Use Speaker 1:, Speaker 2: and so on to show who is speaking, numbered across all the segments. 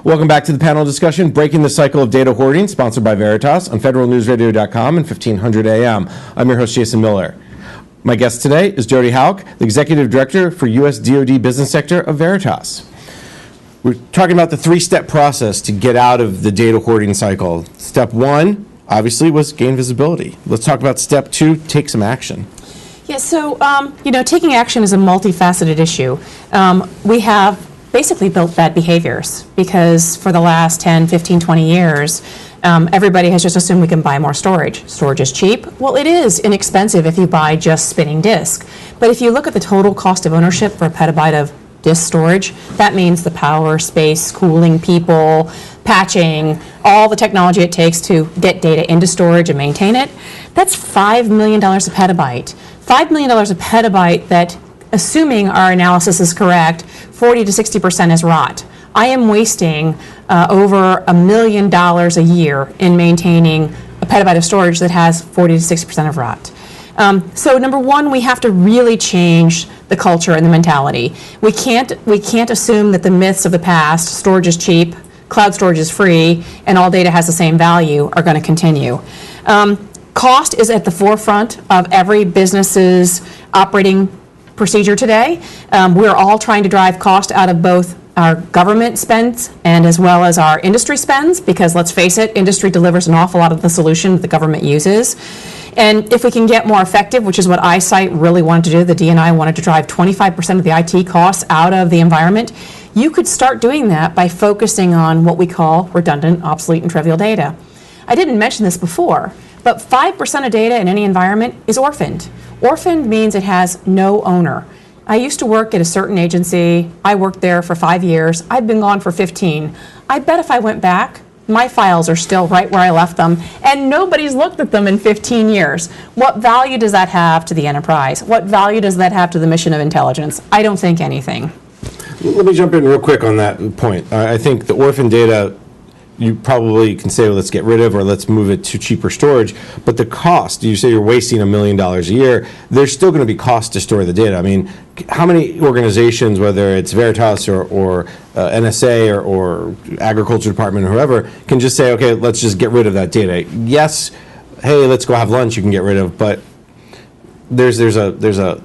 Speaker 1: Welcome back to the panel discussion, Breaking the Cycle of Data Hoarding, sponsored by Veritas on federalnewsradio.com and 1500 AM. I'm your host, Jason Miller. My guest today is Jody Hauk, the Executive Director for U.S. DoD Business Sector of Veritas. We're talking about the three-step process to get out of the data hoarding cycle. Step one, obviously, was gain visibility. Let's talk about step two, take some action.
Speaker 2: Yeah, so, taking action is a multifaceted issue. We have basically built bad behaviors because for the last 10, 15, 20 years, everybody has just assumed we can buy more storage. Storage is cheap. Well, it is inexpensive if you buy just spinning disk. But if you look at the total cost of ownership for a petabyte of disk storage, that means the power, space, cooling, people, patching, all the technology it takes to get data into storage and maintain it. That's $5 million a petabyte. $5 million a petabyte that, assuming our analysis is correct, 40 to 60% is rot. I am wasting over $1 million a year in maintaining a petabyte of storage that has 40 to 60% of rot. So number one, we have to really change the culture and the mentality. We can't assume that the myths of the past, storage is cheap, cloud storage is free, and all data has the same value, are going to continue. Cost is at the forefront of every business's operating procedure today. We're all trying to drive cost out of both our government spends and as well as our industry spends, because let's face it, industry delivers an awful lot of the solution that the government uses. And if we can get more effective, which is what iSight really wanted to do, the D&I wanted to drive 25% of the IT costs out of the environment, you could start doing that by focusing on what we call redundant, obsolete, and trivial data. I didn't mention this before, but 5% of data in any environment is orphaned. Orphaned means it has no owner. I used to work at a certain agency. I worked there for 5 years. I've been gone for 15. I bet if I went back, my files are still right where I left them, and nobody's looked at them in 15 years. What value does that have to the enterprise? What value does that have to the mission of intelligence? I don't think anything.
Speaker 1: Let me jump in real quick on that point. I think the orphan data, you probably can say, well, let's get rid of or let's move it to cheaper storage. But the cost, you say you're wasting $1 million a year, there's still going to be cost to store the data. I mean, how many organizations, whether it's Veritas or NSA or Agriculture Department or whoever, can just say, okay, let's just get rid of that data? Yes, hey, let's go have lunch, you can get rid of, but there's a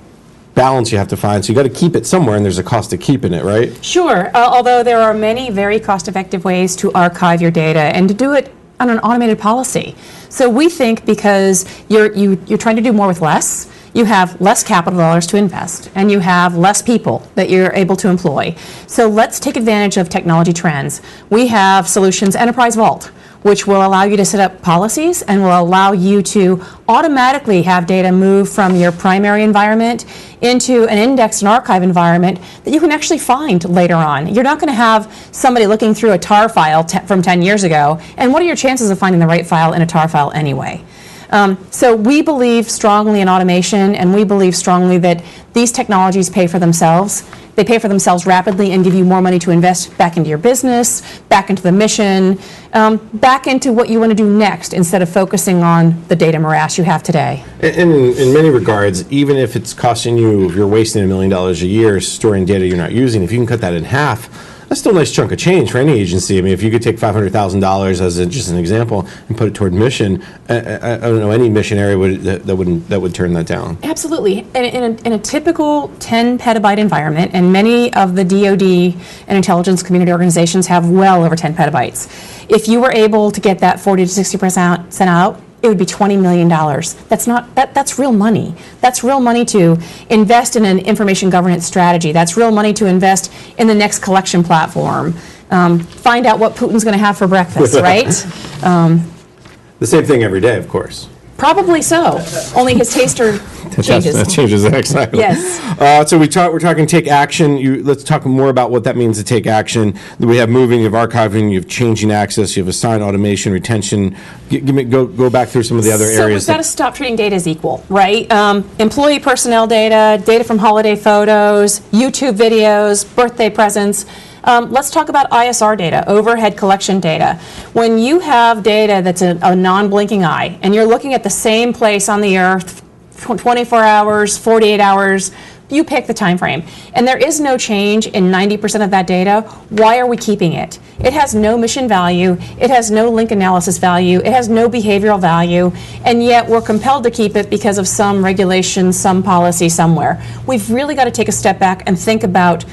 Speaker 1: balance you have to find, so you got to keep it somewhere, and there's a cost to keeping it, right?
Speaker 2: Sure, although there are many very cost-effective ways to archive your data and to do it on an automated policy. So we think because you're trying to do more with less, you have less capital dollars to invest, and you have less people that you're able to employ. So let's take advantage of technology trends. We have solutions, Enterprise Vault, which will allow you to set up policies and will allow you to automatically have data move from your primary environment into an indexed and archive environment that you can actually find later on. You're not going to have somebody looking through a tar file from 10 years ago, and what are your chances of finding the right file in a tar file anyway? So we believe strongly in automation, and we believe strongly that these technologies pay for themselves. They pay for themselves rapidly and give you more money to invest back into your business, back into the mission, back into what you want to do next instead of focusing on the data morass you have today.
Speaker 1: And in many regards, even if it's costing you, if you're wasting $1 million a year storing data you're not using, if you can cut that in half, that's still a nice chunk of change for any agency. I mean, if you could take $500,000 as just an example and put it toward mission, I don't know any mission area that would turn that down.
Speaker 2: Absolutely. In a typical 10 petabyte environment, and many of the DoD and intelligence community organizations have well over 10 petabytes. If you were able to get that 40 to 60% out, it would be $20 million. That's real money. That's real money to invest in an information governance strategy. That's real money to invest in the next collection platform. Find out what Putin's going to have for breakfast, right?
Speaker 1: The same thing every day, of course.
Speaker 2: Probably so. Only his taster changes.
Speaker 1: That changes, exactly.
Speaker 2: Yes.
Speaker 1: So we're talking take action. Let's talk more about what that means to take action. We have moving, you have archiving, you have changing access, you have assigned automation, retention. Go back through some of the other areas.
Speaker 2: So we've got to stop treating data as equal, right? Employee personnel data, data from holiday photos, YouTube videos, birthday presents. Let's talk about ISR data, overhead collection data. When you have data that's a non-blinking eye, and you're looking at the same place on the earth 24 hours, 48 hours, You pick the time frame. And there is no change in 90% of that data. Why are we keeping it? It has no mission value. It has no link analysis value. It has no behavioral value. And yet we're compelled to keep it because of some regulation, some policy somewhere. We've really got to take a step back and think about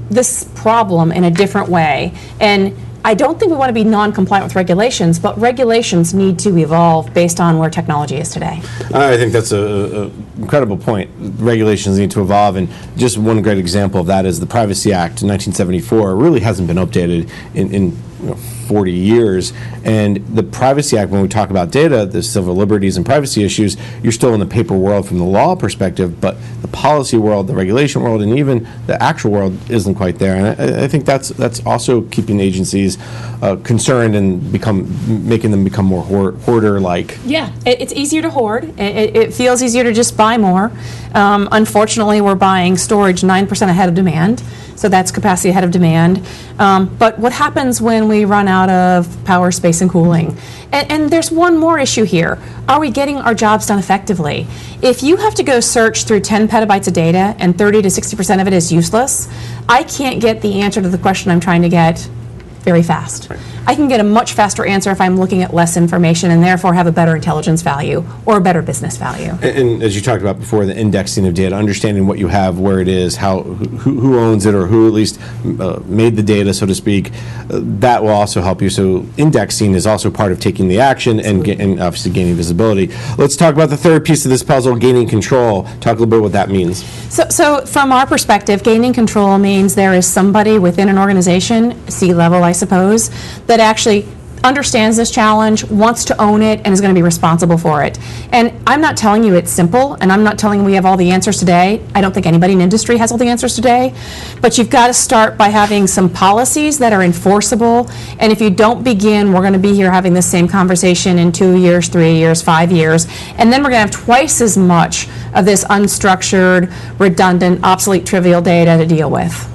Speaker 2: this problem in a different way. And I don't think we want to be non-compliant with regulations, but regulations need to evolve based on where technology is today.
Speaker 1: I think that's an incredible point. Regulations need to evolve, and just one great example of that is the Privacy Act in 1974. It really hasn't been updated in 40 years. And the Privacy Act, when we talk about data, the civil liberties and privacy issues, you're still in the paper world from the law perspective, but the policy world, the regulation world, and even the actual world isn't quite there. And I think that's also keeping agencies concerned and making them become more hoarder-like.
Speaker 2: Yeah, it's easier to hoard. It feels easier to just buy more. Unfortunately, we're buying storage 9% ahead of demand. So that's capacity ahead of demand. But what happens when we run out of power, space, and cooling? And there's one more issue here. Are we getting our jobs done effectively? If you have to go search through 10 petabytes of data and 30 to 60% of it is useless, I can't get the answer to the question I'm trying to get very fast.
Speaker 1: Right.
Speaker 2: I can get a much faster answer if I'm looking at less information and therefore have a better intelligence value or a better business value.
Speaker 1: And as you talked about before, the indexing of data, understanding what you have, where it is, who owns it, or who at least made the data, so to speak, that will also help you. So indexing is also part of taking the action and obviously gaining visibility. Let's talk about the third piece of this puzzle, gaining control. Talk a little bit what that means.
Speaker 2: So from our perspective, gaining control means there is somebody within an organization, C-level I suppose, that actually understands this challenge, wants to own it, and is going to be responsible for it. And I'm not telling you it's simple, and I'm not telling you we have all the answers today. I don't think anybody in industry has all the answers today. But you've got to start by having some policies that are enforceable. And if you don't begin, we're going to be here having this same conversation in 2 years, 3 years, 5 years. And then we're going to have twice as much of this unstructured, redundant, obsolete, trivial data to deal with.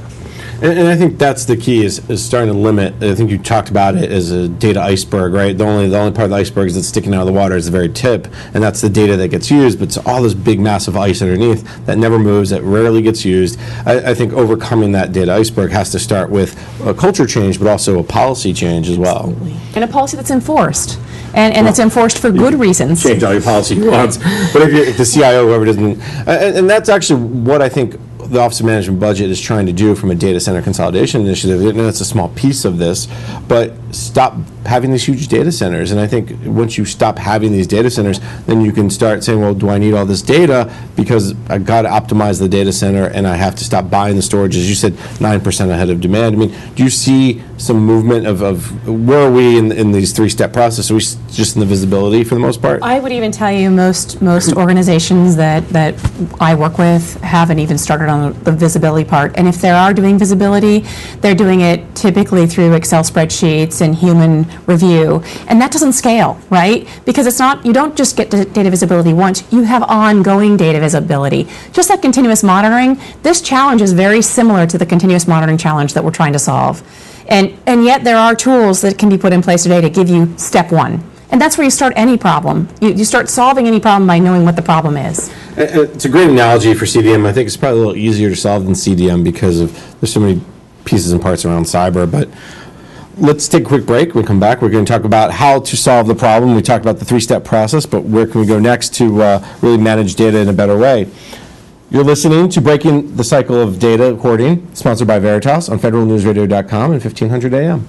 Speaker 1: And I think that's the key is starting to limit. I think you talked about it as a data iceberg, right? The only part of the iceberg that's sticking out of the water is the very tip, and that's the data that gets used, but it's all this big massive ice underneath that never moves, that rarely gets used. I think overcoming that data iceberg has to start with a culture change, but also a policy change as well.
Speaker 2: Absolutely. And a policy that's enforced. And it's enforced for good reasons.
Speaker 1: Change all your policy you want. But if the CIO, whoever doesn't, and that's actually what I think the Office of Management Budget is trying to do from a data center consolidation initiative, and it's a small piece of this, but stop having these huge data centers. And I think once you stop having these data centers, then you can start saying, well, do I need all this data? Because I've got to optimize the data center, and I have to stop buying the storage, as you said, 9% ahead of demand. I mean, do you see some movement of where are we in these three-step process? Are we just in the visibility for the most part?
Speaker 2: I would even tell you most organizations that I work with haven't even started on the visibility part. And if they are doing visibility, they're doing it typically through Excel spreadsheets and human review. And that doesn't scale, right? Because it's not, you don't just get data visibility once, you have ongoing data visibility. Just like continuous monitoring, this challenge is very similar to the continuous monitoring challenge that we're trying to solve. And yet there are tools that can be put in place today to give you step one. And that's where you start any problem. You start solving any problem by knowing what the problem is.
Speaker 1: It's a great analogy for CDM. I think it's probably a little easier to solve than CDM because there's so many pieces and parts around cyber. But let's take a quick break. When we come back, we're going to talk about how to solve the problem. We talked about the three-step process, but where can we go next to really manage data in a better way? You're listening to Breaking the Cycle of Data Hoarding, sponsored by Veritas on federalnewsradio.com and 1500 AM.